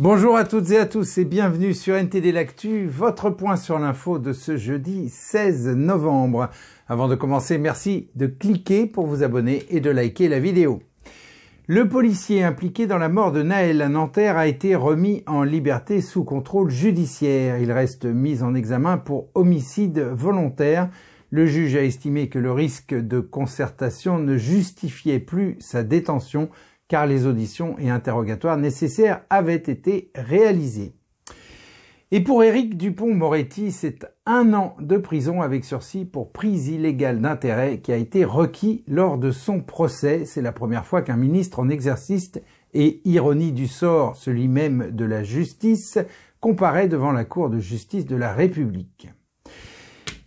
Bonjour à toutes et à tous et bienvenue sur NTD L'Actu, votre point sur l'info de ce jeudi 16 novembre. Avant de commencer, merci de cliquer pour vous abonner et de liker la vidéo. Le policier impliqué dans la mort de Naël à Nanterre a été remis en liberté sous contrôle judiciaire. Il reste mis en examen pour homicide volontaire. Le juge a estimé que le risque de concertation ne justifiait plus sa détention car les auditions et interrogatoires nécessaires avaient été réalisés. Et pour Éric Dupond-Moretti, c'est 1 an de prison avec sursis pour prise illégale d'intérêt qui a été requis lors de son procès. C'est la première fois qu'un ministre en exercice et, ironie du sort, celui même de la justice, comparaît devant la Cour de justice de la République.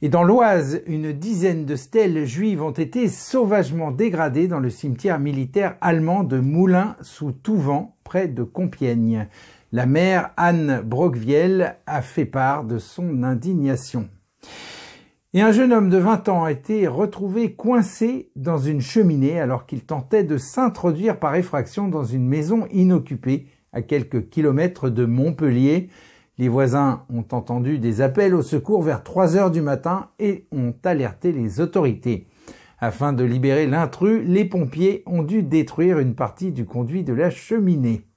Et dans l'Oise, une dizaine de stèles juives ont été sauvagement dégradées dans le cimetière militaire allemand de Moulins-sous-Touvent, près de Compiègne. La maire Anne Brockviel a fait part de son indignation. Et un jeune homme de 20 ans a été retrouvé coincé dans une cheminée alors qu'il tentait de s'introduire par effraction dans une maison inoccupée à quelques kilomètres de Montpellier. Les voisins ont entendu des appels au secours vers 3 heures du matin et ont alerté les autorités. Afin de libérer l'intrus, les pompiers ont dû détruire une partie du conduit de la cheminée.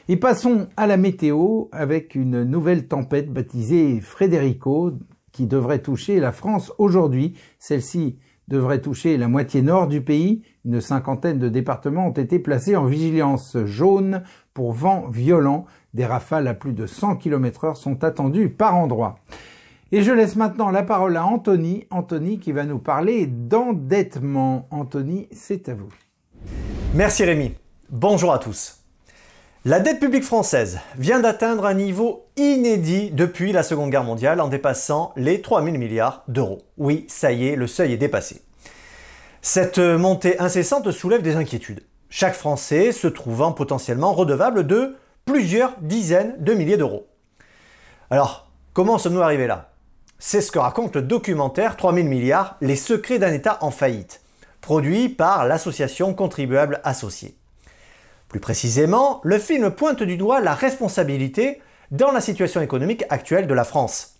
Et passons à la météo avec une nouvelle tempête baptisée Frederico qui devrait toucher la France aujourd'hui. Celle-ci devrait toucher la moitié nord du pays. Une cinquantaine de départements ont été placés en vigilance jaune pour vent violent. Des rafales à plus de 100 km/h sont attendues par endroits. Et je laisse maintenant la parole à Anthony qui va nous parler d'endettement. Anthony, c'est à vous. Merci Rémi. Bonjour à tous. La dette publique française vient d'atteindre un niveau inédit depuis la Seconde Guerre mondiale en dépassant les 3 000 milliards d'euros. Oui, ça y est, le seuil est dépassé. Cette montée incessante soulève des inquiétudes. Chaque Français se trouvant potentiellement redevable de plusieurs dizaines de milliers d'euros. Alors, comment sommes-nous arrivés là? C'est ce que raconte le documentaire 3000 milliards, les secrets d'un État en faillite, produit par l'association Contribuables Associés. Plus précisément, le film pointe du doigt la responsabilité dans la situation économique actuelle de la France.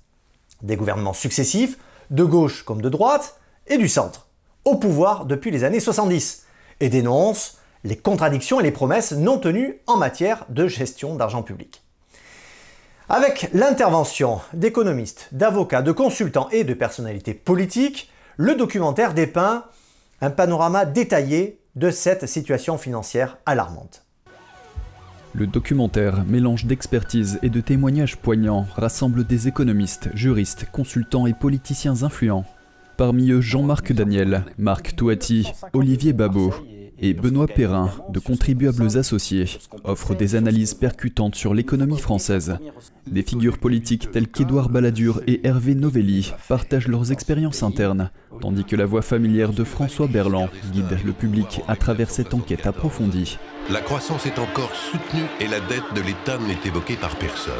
Des gouvernements successifs, de gauche comme de droite, et du centre, au pouvoir depuis les années 70, et dénonce les contradictions et les promesses non tenues en matière de gestion d'argent public. Avec l'intervention d'économistes, d'avocats, de consultants et de personnalités politiques, le documentaire dépeint un panorama détaillé de cette situation financière alarmante. Le documentaire, mélange d'expertise et de témoignages poignants, rassemble des économistes, juristes, consultants et politiciens influents. Parmi eux Jean-Marc Daniel, Marc Touati, Olivier Babot et Benoît Perrin, de Contribuables Associés, offrent des analyses percutantes sur l'économie française. Des figures politiques telles qu'Édouard Balladur et Hervé Novelli partagent leurs expériences internes, tandis que la voix familière de François Berland guide le public à travers cette enquête approfondie. La croissance est encore soutenue et la dette de l'État n'est évoquée par personne.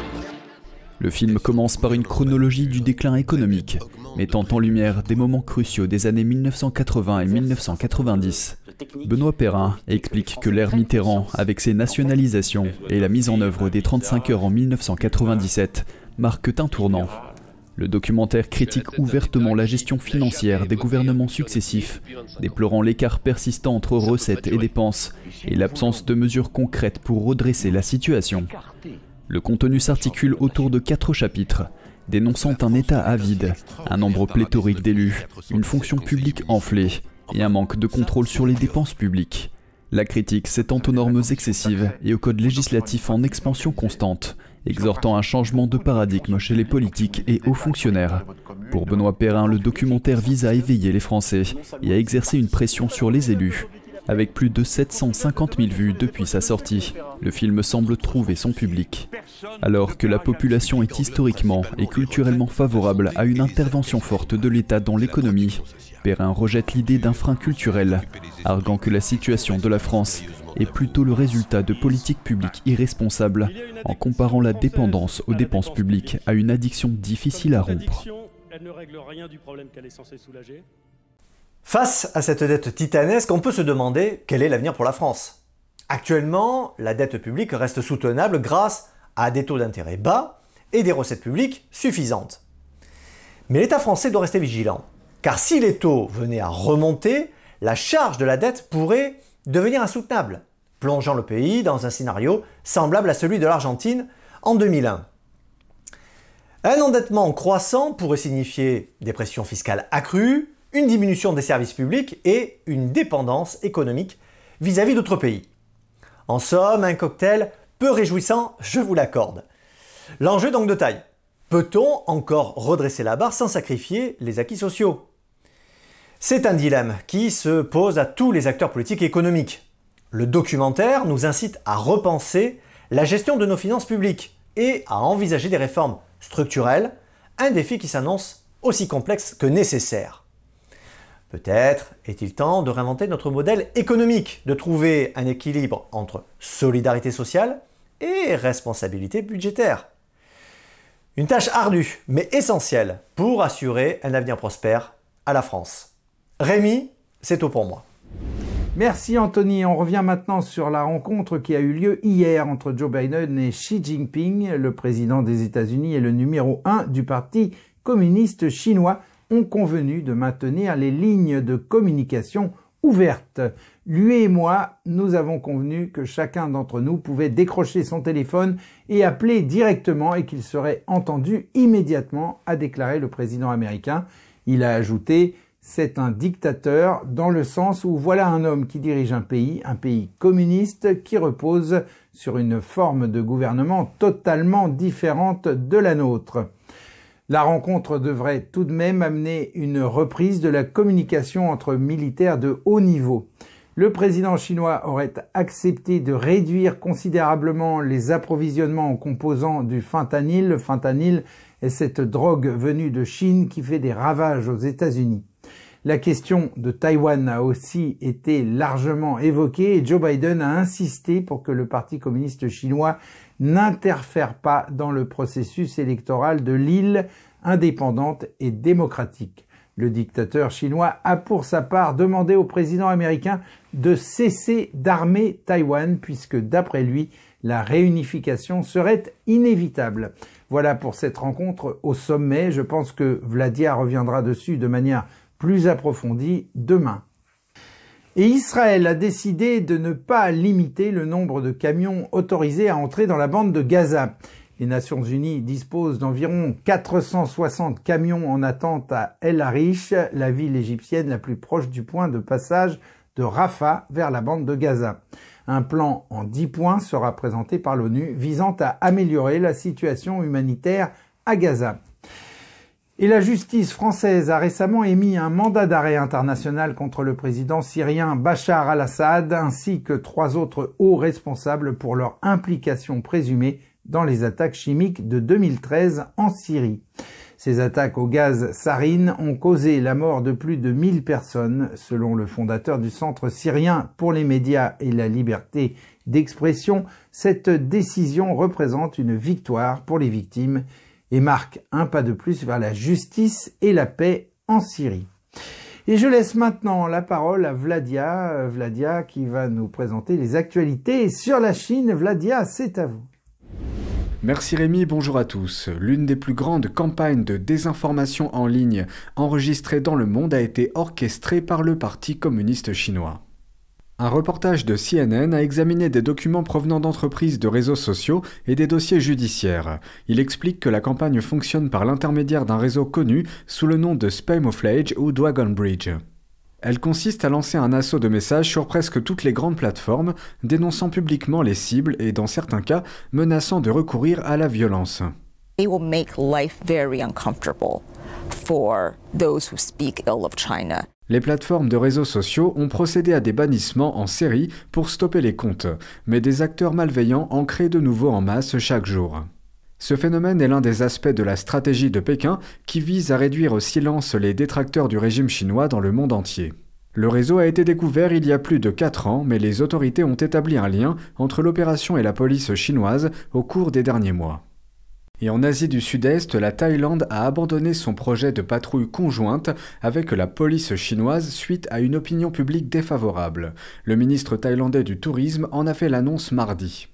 Le film commence par une chronologie du déclin économique, mettant en lumière des moments cruciaux des années 1980 et 1990. Benoît Perrin explique que l'ère Mitterrand, avec ses nationalisations et la mise en œuvre des 35 heures en 1997, marquent un tournant. Le documentaire critique ouvertement la gestion financière des gouvernements successifs, déplorant l'écart persistant entre recettes et dépenses et l'absence de mesures concrètes pour redresser la situation. Le contenu s'articule autour de 4 chapitres, dénonçant un État avide, un nombre pléthorique d'élus, une fonction publique enflée et un manque de contrôle sur les dépenses publiques. La critique s'étend aux normes excessives et au code législatif en expansion constante, exhortant un changement de paradigme chez les politiques et hauts fonctionnaires. Pour Benoît Perrin, le documentaire vise à éveiller les Français et à exercer une pression sur les élus. Avec plus de 750 000 vues depuis sa sortie, le film semble trouver son public. Alors que la population est historiquement et culturellement favorable à une intervention forte de l'État dans l'économie, Perrin rejette l'idée d'un frein culturel, arguant que la situation de la France est plutôt le résultat de politiques publiques irresponsables, en comparant la dépendance aux dépenses publiques à une addiction difficile à rompre. Face à cette dette titanesque, on peut se demander quel est l'avenir pour la France. Actuellement, la dette publique reste soutenable grâce à des taux d'intérêt bas et des recettes publiques suffisantes. Mais l'État français doit rester vigilant, car si les taux venaient à remonter, la charge de la dette pourrait devenir insoutenable, plongeant le pays dans un scénario semblable à celui de l'Argentine en 2001. Un endettement croissant pourrait signifier des pressions fiscales accrues, une diminution des services publics et une dépendance économique vis-à-vis d'autres pays. En somme, un cocktail peu réjouissant, je vous l'accorde. L'enjeu est donc de taille. Peut-on encore redresser la barre sans sacrifier les acquis sociaux? C'est un dilemme qui se pose à tous les acteurs politiques et économiques. Le documentaire nous incite à repenser la gestion de nos finances publiques et à envisager des réformes structurelles, un défi qui s'annonce aussi complexe que nécessaire. Peut-être est-il temps de réinventer notre modèle économique, de trouver un équilibre entre solidarité sociale et responsabilité budgétaire. Une tâche ardue, mais essentielle pour assurer un avenir prospère à la France. Rémi, c'est tout pour moi. Merci Anthony. On revient maintenant sur la rencontre qui a eu lieu hier entre Joe Biden et Xi Jinping. Le président des États-Unis et le numéro 1 du Parti communiste chinois ont convenu de maintenir les lignes de communication ouvertes. Lui et moi, nous avons convenu que chacun d'entre nous pouvait décrocher son téléphone et appeler directement et qu'il serait entendu immédiatement, a déclaré le président américain. Il a ajouté: c'est un dictateur dans le sens où voilà un homme qui dirige un pays communiste qui repose sur une forme de gouvernement totalement différente de la nôtre. La rencontre devrait tout de même amener une reprise de la communication entre militaires de haut niveau. Le président chinois aurait accepté de réduire considérablement les approvisionnements en composants du fentanyl. Le fentanyl est cette drogue venue de Chine qui fait des ravages aux États-Unis. La question de Taïwan a aussi été largement évoquée et Joe Biden a insisté pour que le Parti communiste chinois n'interfère pas dans le processus électoral de l'île indépendante et démocratique. Le dictateur chinois a pour sa part demandé au président américain de cesser d'armer Taïwan puisque d'après lui, la réunification serait inévitable. Voilà pour cette rencontre au sommet. Je pense que Vladia reviendra dessus de manière plus approfondie demain. Et Israël a décidé de ne pas limiter le nombre de camions autorisés à entrer dans la bande de Gaza. Les Nations Unies disposent d'environ 460 camions en attente à El Arish, la ville égyptienne la plus proche du point de passage de Rafah vers la bande de Gaza. Un plan en 10 points sera présenté par l'ONU visant à améliorer la situation humanitaire à Gaza. Et la justice française a récemment émis un mandat d'arrêt international contre le président syrien Bachar al-Assad ainsi que 3 autres hauts responsables pour leur implication présumée dans les attaques chimiques de 2013 en Syrie. Ces attaques au gaz sarin ont causé la mort de plus de 1000 personnes, selon le fondateur du Centre syrien pour les médias et la liberté d'expression. Cette décision représente une victoire pour les victimes et marque un pas de plus vers la justice et la paix en Syrie. Et je laisse maintenant la parole à Vladia qui va nous présenter les actualités sur la Chine. Vladia, c'est à vous. Merci Rémi, bonjour à tous. L'une des plus grandes campagnes de désinformation en ligne enregistrées dans le monde a été orchestrée par le Parti communiste chinois. Un reportage de CNN a examiné des documents provenant d'entreprises de réseaux sociaux et des dossiers judiciaires. Il explique que la campagne fonctionne par l'intermédiaire d'un réseau connu sous le nom de Spamouflage ou Dragon Bridge. Elle consiste à lancer un assaut de messages sur presque toutes les grandes plateformes, dénonçant publiquement les cibles et, dans certains cas, menaçant de recourir à la violence. It will make life very uncomfortable for those who speak ill of China. Les plateformes de réseaux sociaux ont procédé à des bannissements en série pour stopper les comptes, mais des acteurs malveillants en créent de nouveau en masse chaque jour. Ce phénomène est l'un des aspects de la stratégie de Pékin qui vise à réduire au silence les détracteurs du régime chinois dans le monde entier. Le réseau a été découvert il y a plus de 4 ans, mais les autorités ont établi un lien entre l'opération et la police chinoise au cours des derniers mois. Et en Asie du Sud-Est, la Thaïlande a abandonné son projet de patrouille conjointe avec la police chinoise suite à une opinion publique défavorable. Le ministre thaïlandais du Tourisme en a fait l'annonce mardi.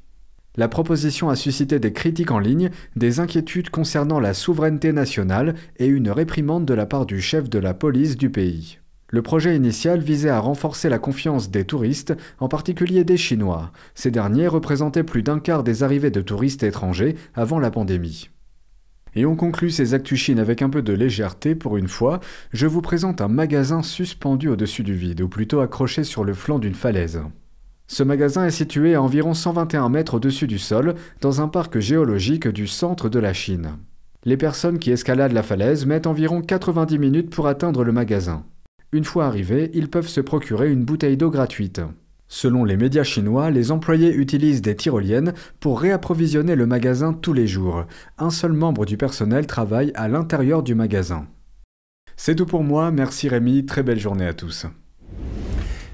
La proposition a suscité des critiques en ligne, des inquiétudes concernant la souveraineté nationale et une réprimande de la part du chef de la police du pays. Le projet initial visait à renforcer la confiance des touristes, en particulier des Chinois. Ces derniers représentaient plus d'un quart des arrivées de touristes étrangers avant la pandémie. Et on conclut ces Actus Chine avec un peu de légèreté pour une fois. Je vous présente un magasin suspendu au-dessus du vide, ou plutôt accroché sur le flanc d'une falaise. Ce magasin est situé à environ 121 mètres au-dessus du sol, dans un parc géologique du centre de la Chine. Les personnes qui escaladent la falaise mettent environ 90 minutes pour atteindre le magasin. Une fois arrivés, ils peuvent se procurer une bouteille d'eau gratuite. Selon les médias chinois, les employés utilisent des tyroliennes pour réapprovisionner le magasin tous les jours. Un seul membre du personnel travaille à l'intérieur du magasin. C'est tout pour moi, merci Rémi, très belle journée à tous.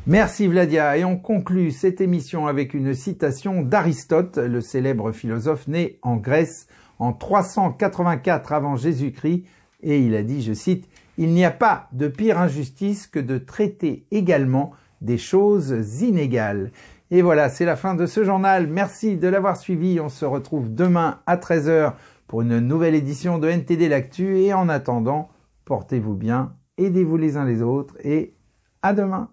Merci Vladia, et on conclut cette émission avec une citation d'Aristote, le célèbre philosophe né en Grèce en 384 avant Jésus-Christ, et il a dit, je cite, « Il n'y a pas de pire injustice que de traiter également des choses inégales. » Et voilà, c'est la fin de ce journal. Merci de l'avoir suivi. On se retrouve demain à 13 h pour une nouvelle édition de NTD L'Actu. Et en attendant, portez-vous bien, aidez-vous les uns les autres et à demain.